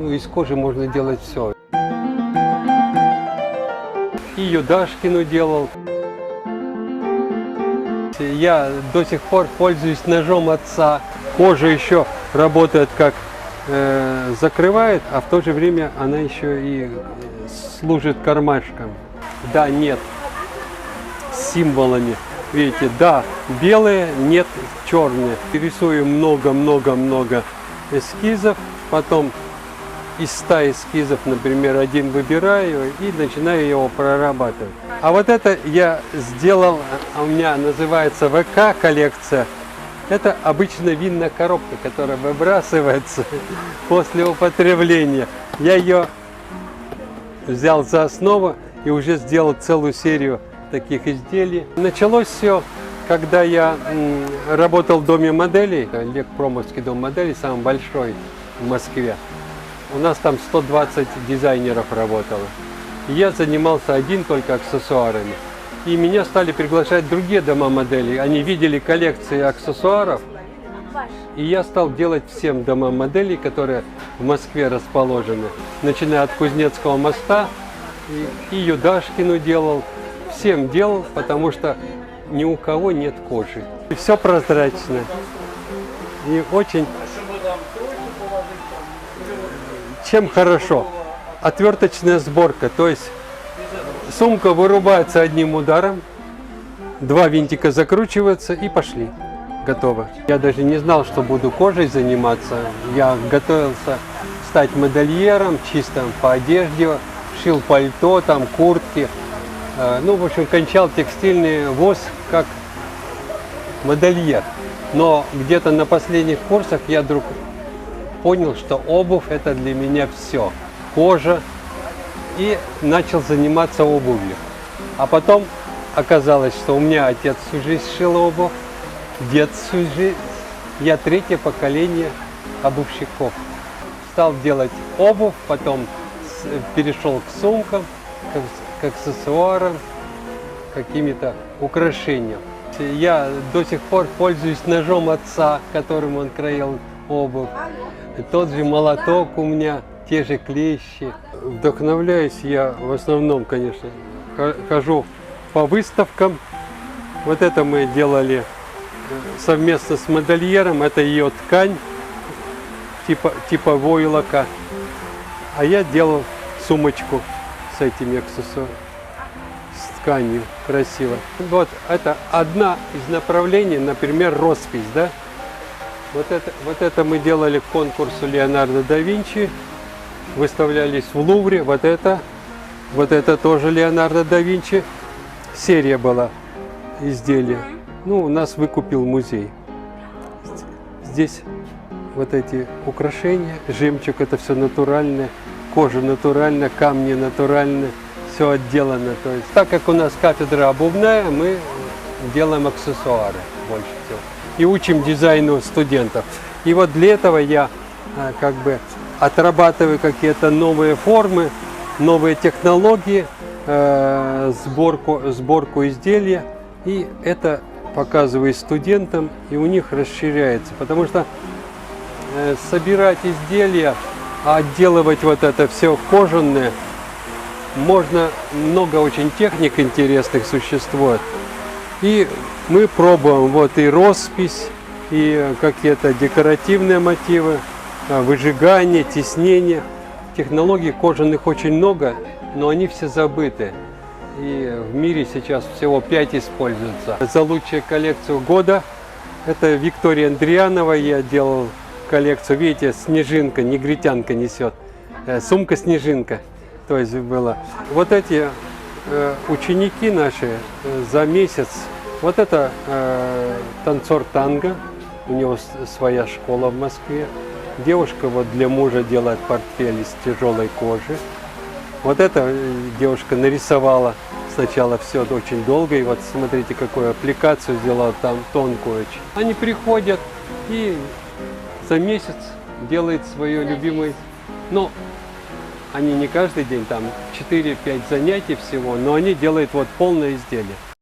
Ну, из кожи можно делать все. И Юдашкину делал. Я до сих пор пользуюсь ножом отца. Кожа еще работает как закрывает, а в то же время она еще и служит кармашком. Да, нет, с символами. Видите, да, белые, нет, черные. Рисую много-много-много эскизов, потом из 100 эскизов, например, один выбираю и начинаю его прорабатывать. А вот это я сделал, у меня называется ВК коллекция. Это обычно винная коробка, которая выбрасывается после употребления. Я ее взял за основу и уже сделал целую серию таких изделий. Началось все, когда я работал в доме моделей, Лекпромовский дом моделей, самый большой в Москве. У нас там 120 дизайнеров работало. И я занимался один только аксессуарами. И меня стали приглашать другие дома моделей. Они видели коллекции аксессуаров. И я стал делать всем домам моделей, которые в Москве расположены. Начиная от Кузнецкого моста, и Юдашкину делал. Всем делал, потому что ни у кого нет кожи. И все прозрачно. И очень... Чем хорошо? Отверточная сборка. То есть сумка вырубается одним ударом, 2 винтика закручиваются и пошли. Готово. Я даже не знал, что буду кожей заниматься. Я готовился стать модельером, чисто по одежде, шил пальто, там куртки. Ну, в общем, кончал текстильный вуз как модельер. Но где-то на последних курсах я вдруг понял, что обувь – это для меня все. Кожа. И начал заниматься обувью. А потом оказалось, что у меня отец всю жизнь шил обувь, дед всю жизнь. Я 3-е поколение обувщиков. Стал делать обувь, потом перешел к сумкам, к аксессуарам, какими-то украшениям. Я до сих пор пользуюсь ножом отца, которым он краил обувь. Тот же молоток у меня, те же клещи. Вдохновляюсь я в основном, конечно, хожу по выставкам. Вот это мы делали совместно с модельером. Это ее ткань, типа войлока. А я делал сумочку с этими аксессуарами, с тканью, красиво. Вот это одна из направлений, например, роспись, да? Вот это мы делали к конкурсу Леонардо да Винчи, выставлялись в Лувре. Вот это тоже Леонардо да Винчи. Серия была изделия. Ну, у нас выкупил музей. Здесь вот эти украшения, жемчуг, это все натуральное, кожа натуральная, камни натуральные, все отделано. То есть, так как у нас кафедра обувная, мы делаем аксессуары больше всего. И учим дизайну студентов. И вот для этого я как бы отрабатываю какие-то новые формы, новые технологии, сборку изделия. И это показываю студентам, и у них расширяется. Потому что собирать изделия, отделывать вот это все кожаное, можно, много очень техник интересных существует. И мы пробуем вот и роспись, и какие-то декоративные мотивы, выжигание, тиснение. Технологий кожаных очень много, но они все забыты. И в мире сейчас всего 5 используются. За лучшую коллекцию года это Виктория Андрианова. Я делал коллекцию, видите, снежинка, негритянка несет. Сумка-снежинка. То есть было. Вот эти ученики наши за месяц. Вот это танцор танго, у него своя школа в Москве. Девушка вот для мужа делает портфель из тяжелой кожи. Вот эта девушка нарисовала сначала все очень долго, и вот смотрите, какую аппликацию сделала там тонкую очень. Они приходят и за месяц делают свое любимое. Но они не каждый день, там 4-5 занятий всего, но они делают вот полное изделие.